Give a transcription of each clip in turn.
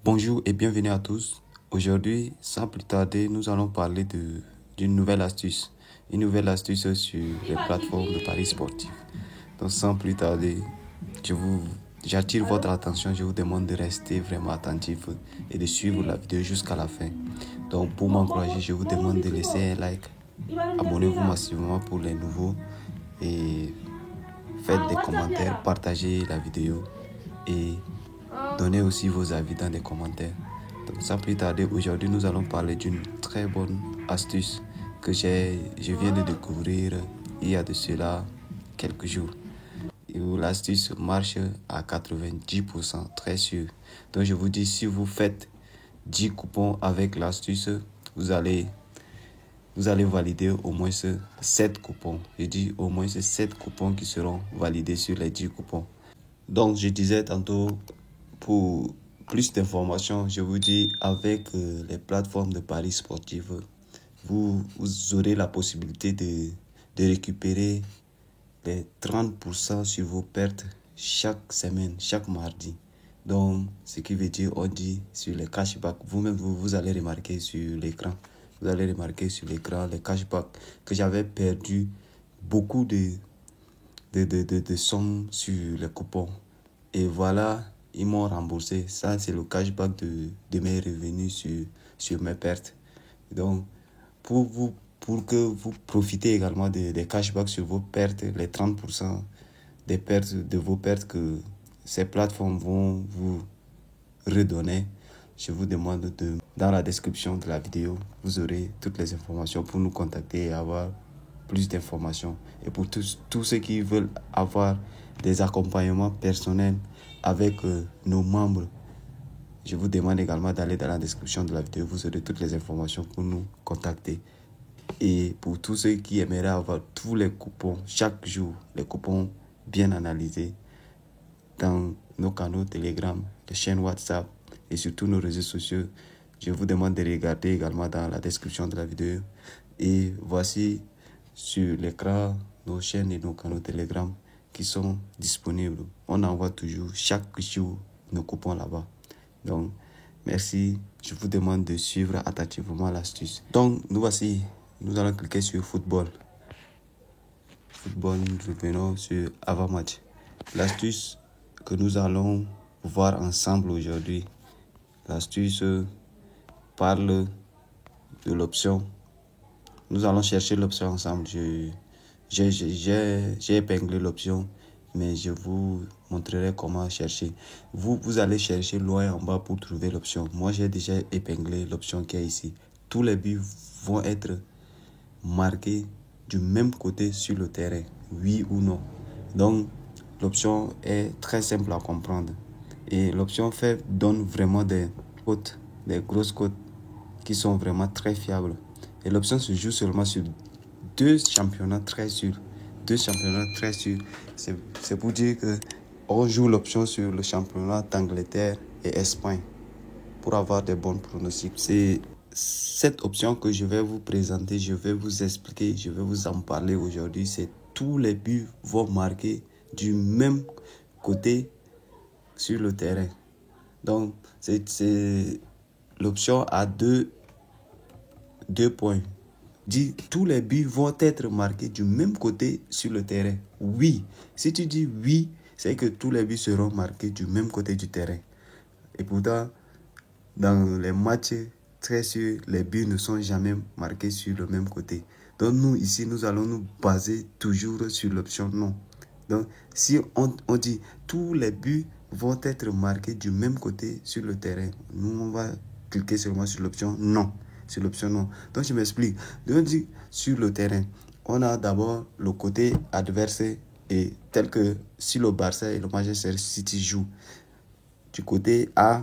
Bonjour et bienvenue à tous. Aujourd'hui, sans plus tarder, nous allons parler d'une nouvelle astuce. Une nouvelle astuce sur les plateformes de paris sportifs. Donc sans plus tarder, j'attire votre attention, je vous demande de rester vraiment attentif et de suivre la vidéo jusqu'à la fin. Donc pour m'encourager, je vous demande de laisser un like. Abonnez-vous massivement pour les nouveaux et faites des commentaires, partagez la vidéo et donnez aussi vos avis dans les commentaires. Donc sans plus tarder, aujourd'hui nous allons parler d'une très bonne astuce que je viens de découvrir il y a de cela quelques jours. Et où l'astuce marche à 90%, très sûr. Donc je vous dis, si vous faites 10 coupons avec l'astuce, vous allez valider au moins 7 coupons. Je dis au moins 7 coupons qui seront validés sur les 10 coupons. Donc je disais tantôt, pour plus d'informations, je vous dis, avec les plateformes de paris sportifs, vous aurez la possibilité de récupérer les 30% sur vos pertes chaque semaine, chaque mardi. Donc, ce qui veut dire, on dit sur les cashbacks, vous-même, vous allez remarquer sur l'écran. Vous allez remarquer sur l'écran les cashbacks que j'avais perdu beaucoup de sommes sur les coupons. Et voilà, ils m'ont remboursé. Ça, c'est le cashback de mes revenus sur mes pertes. Donc, pour que vous profitez également des cashbacks sur vos pertes, les 30% de vos pertes que ces plateformes vont vous redonner, je vous demande dans la description de la vidéo, vous aurez toutes les informations pour nous contacter et avoir plus d'informations. Et pour tous ceux qui veulent avoir des accompagnements personnels avec nos membres, je vous demande également d'aller dans la description de la vidéo. Vous aurez toutes les informations pour nous contacter. Et pour tous ceux qui aimeraient avoir tous les coupons, chaque jour, les coupons bien analysés dans nos canaux Telegram, les chaînes WhatsApp et sur tous nos réseaux sociaux, je vous demande de regarder également dans la description de la vidéo. Et voici sur l'écran nos chaînes et nos canaux Telegram qui sont disponibles. On envoie toujours chaque jour nos coupons là-bas. Donc, merci. Je vous demande de suivre attentivement l'astuce. Donc, nous allons cliquer sur football. Football, nous revenons sur avant match. L'astuce que nous allons voir ensemble aujourd'hui, l'astuce parle de l'option. Nous allons chercher l'option ensemble. J'ai épinglé l'option, mais je vous montrerai comment chercher. Vous allez chercher loin en bas pour trouver l'option. Moi, j'ai déjà épinglé l'option qui est ici. Tous les buts vont être marqués du même côté sur le terrain, oui ou non. Donc, l'option est très simple à comprendre. Et l'option donne vraiment des cotes, des grosses cotes qui sont vraiment très fiables. Et l'option se joue seulement sur deux championnats très sûrs. Deux championnats très sûrs. C'est pour dire qu'on joue l'option sur le championnat d'Angleterre et Espagne pour avoir des bons pronostics. C'est cette option que je vais vous présenter, je vais vous expliquer, je vais vous en parler aujourd'hui. C'est tous les buts vont marquer du même côté sur le terrain. Donc, c'est l'option à deux points. Dit tous les buts vont être marqués du même côté sur le terrain. Oui. Si tu dis oui, c'est que tous les buts seront marqués du même côté du terrain. Et pourtant, dans les matchs très sûrs, les buts ne sont jamais marqués sur le même côté. Donc nous, ici, nous allons nous baser toujours sur l'option non. Donc, si on dit tous les buts vont être marqués du même côté sur le terrain, nous, on va cliquer seulement sur l'option non. Sur l'option non. Donc, je m'explique. Donc, on dit sur le terrain, on a d'abord le côté adverse et tel que si le Barça et le Manchester City jouent du côté A,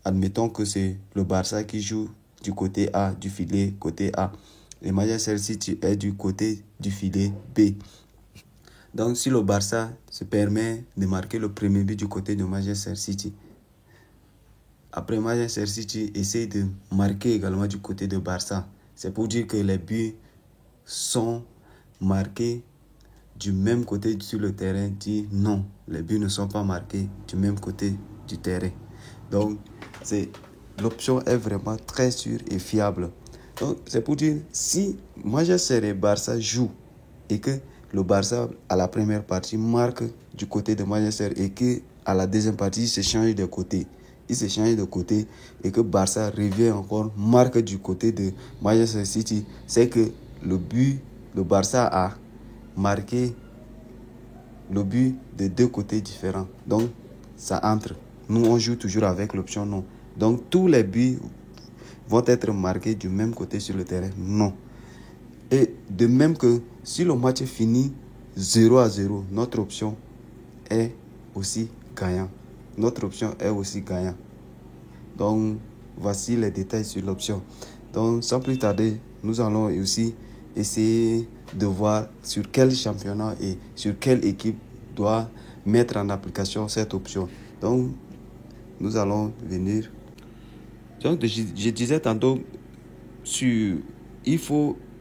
admettons que c'est le Barça qui joue du côté A, du filet côté A. Le Manchester City est du côté du filet B. Donc, si le Barça se permet de marquer le premier but du côté de Manchester City, après Manchester City essaie de marquer également du côté de Barça. C'est pour dire que les buts sont marqués du même côté sur le terrain. Dit non, les buts ne sont pas marqués du même côté du terrain. Donc, L'option est vraiment très sûre et fiable. Donc, c'est pour dire, si Manchester Barça joue et que le Barça, à la première partie, marque du côté de Manchester et que à la deuxième partie, il se change de côté. Et que Barça revient encore, marque du côté de Manchester City, c'est que le Barça a marqué le but de deux côtés différents. Donc, ça entre. Nous, on joue toujours avec l'option non. Donc, tous les buts vont être marqués du même côté sur le terrain. Non. Et de même que si le match finit 0-0, notre option est aussi gagnant. Donc, voici les détails sur l'option. Donc, sans plus tarder, nous allons aussi essayer de voir sur quel championnat et sur quelle équipe doit mettre en application cette option. Donc, nous allons venir. Donc, je disais tantôt,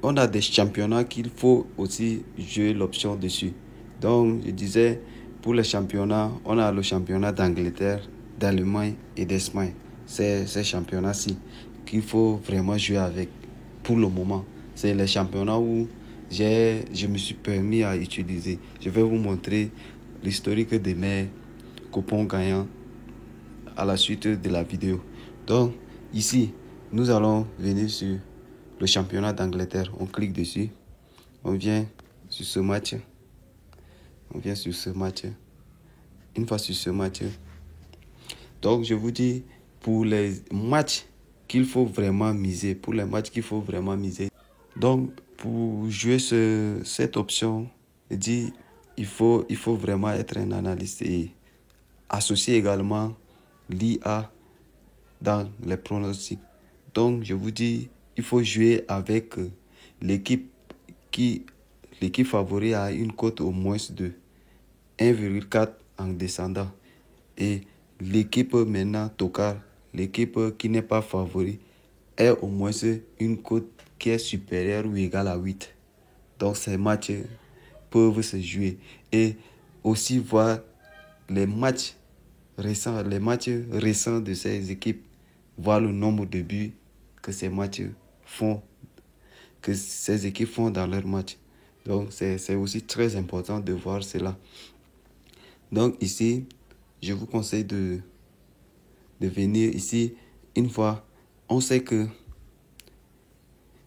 on a des championnats qu'il faut aussi jouer l'option dessus. Donc, je disais, pour les championnats, on a le championnat d'Angleterre, d'Allemagne et d'Espagne. C'est ces championnats-ci qu'il faut vraiment jouer avec pour le moment. C'est les championnats où je me suis permis à utiliser. Je vais vous montrer l'historique de mes coupons gagnants à la suite de la vidéo. Donc, ici, nous allons venir sur le championnat d'Angleterre. On clique dessus. On vient sur ce match. Une fois sur ce match. Donc, je vous dis, pour les matchs qu'il faut vraiment miser. Donc, pour jouer cette option, je dis, il faut vraiment être un analyste et associer également l'IA dans les pronostics. Donc, je vous dis, il faut jouer avec l'équipe favori a une cote au moins de 1,4 en descendant. Et l'équipe maintenant, Tokar, l'équipe qui n'est pas favori, est au moins une cote qui est supérieure ou égale à 8. Donc, ces matchs peuvent se jouer. Et aussi voir les matchs récents de ces équipes, voir le nombre de buts que ces équipes font dans leurs matchs. Donc, c'est aussi très important de voir cela. Donc, ici, je vous conseille de venir ici. Une fois, on sait que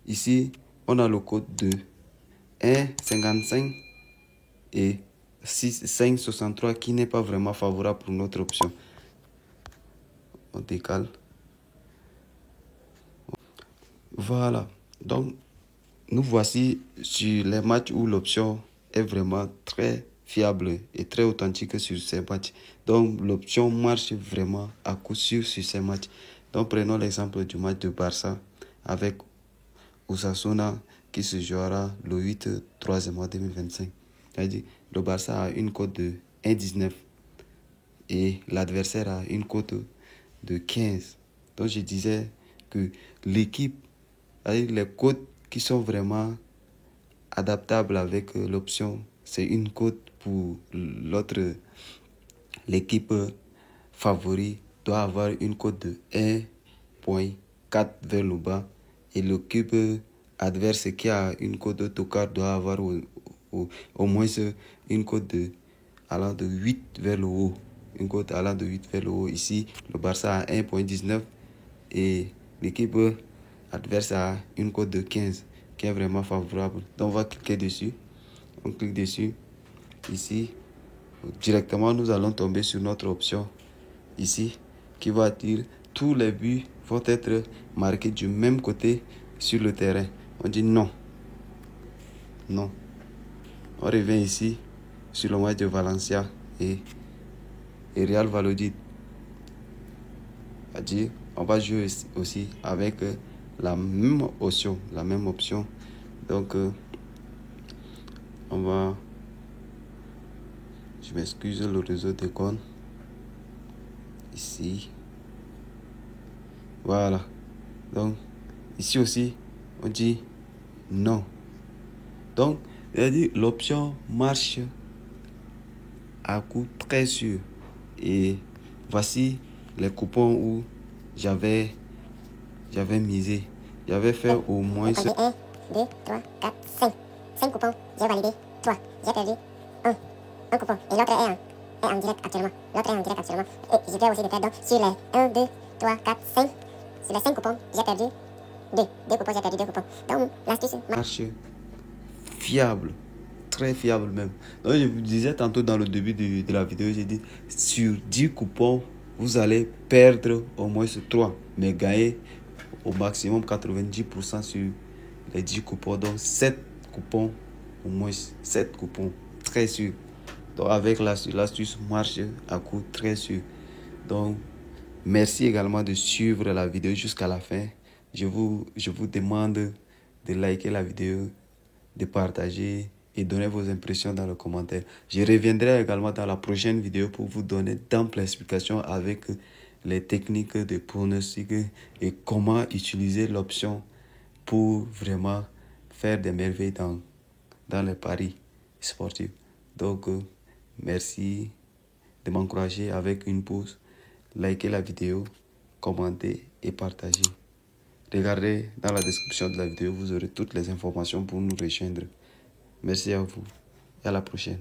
ici, on a le code de 1,55 et 5,63 qui n'est pas vraiment favorable pour notre option. On décale. Voilà. Donc, nous voici sur les matchs où l'option est vraiment très fiable et très authentique sur ces matchs. Donc, l'option marche vraiment à coup sûr sur ces matchs. Donc, prenons l'exemple du match de Barça avec Osasuna qui se jouera le 8 3e mois 2025. C'est-à-dire, le Barça a une cote de 1,19 et l'adversaire a une cote de 15. Donc, je disais que l'équipe, c'est-à-dire les cotes qui sont vraiment adaptables avec l'option, c'est une cote pour l'équipe favori doit avoir une cote de 1,4 vers le bas et l'équipe adverse qui a une cote de Tokar doit avoir au moins une cote allant de 8 vers le haut. Une cote allant de 8 vers le haut. Ici, le Barça a 1,19 et l'équipe adverse a une cote de 15 qui est vraiment favorable. Donc, on va cliquer dessus. On clique dessus. Ici, directement, nous allons tomber sur notre option. Ici, qui va dire tous les buts vont être marqués du même côté sur le terrain. On dit non. Non. On revient ici sur le match de Valencia et Real Valladolid. C'est-à-dire, on va jouer aussi avec la même option. Donc, on va... Je m'excuse, le réseau déconne. Ici. Voilà. Donc, ici aussi, on dit non. Donc, c'est-à-dire, l'option marche à coup très sûr. Et voici les coupons où j'avais misé. J'avais fait au moins... 1, 2, 3, 4, 5. 5 coupons, j'ai validé. 3, j'ai perdu 1 coupon. Et l'autre est en direct actuellement. Et je viens aussi de perdre. Donc, sur les 1, 2, 3, 4, 5, sur les 5 coupons, j'ai perdu 2. 2 coupons, j'ai perdu 2 coupons. Donc, l'astuce marche fiable. Très fiable même. Donc, je vous disais tantôt dans le début de la vidéo, j'ai dit, sur 10 coupons, vous allez perdre au moins 3, mais gagner au maximum 90% sur les 10 coupons. Donc 7 coupons, au moins 7 coupons, très sûr. Donc avec l'astuce marche à coût très sûr. Donc merci également de suivre la vidéo jusqu'à la fin. Je vous demande de liker la vidéo, de partager et donner vos impressions dans les commentaires. Je reviendrai également dans la prochaine vidéo pour vous donner d'amples explications avec les techniques de pronostic et comment utiliser l'option pour vraiment faire des merveilles dans les paris sportifs. Donc, merci de m'encourager avec une pause. Likez la vidéo, commentez et partagez. Regardez dans la description de la vidéo, vous aurez toutes les informations pour nous rejoindre. Merci à vous et à la prochaine.